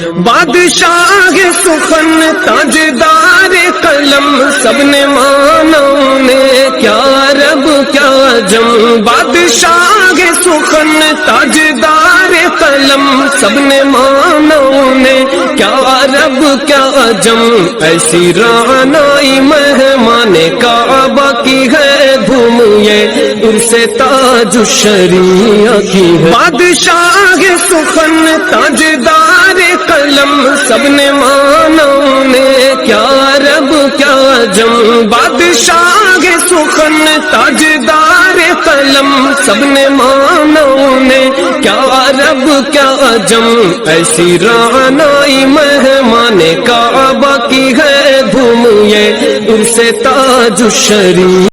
बादशाह सुखन ताजदार कलम सबने माना उन्हें, क्या रब क्या जम। बादशाह सुखन ताजदार कलम सबने माना उन्हें, क्या रब क्या जम। ऐसी रानाई मेहमाने काबा की है धूम, ये उनसे ताज शरिया की है। बादशाह सुखन ताजदार कलम सबने माना उन्हें, क्या रब क्या जम। बादशाह सुखन ताजदार कलम सबने माना उन्हें, क्या रब क्या जम। ऐसी रानाई मेहमाने काबा की है धूम, ये उनसे ताज शरीफ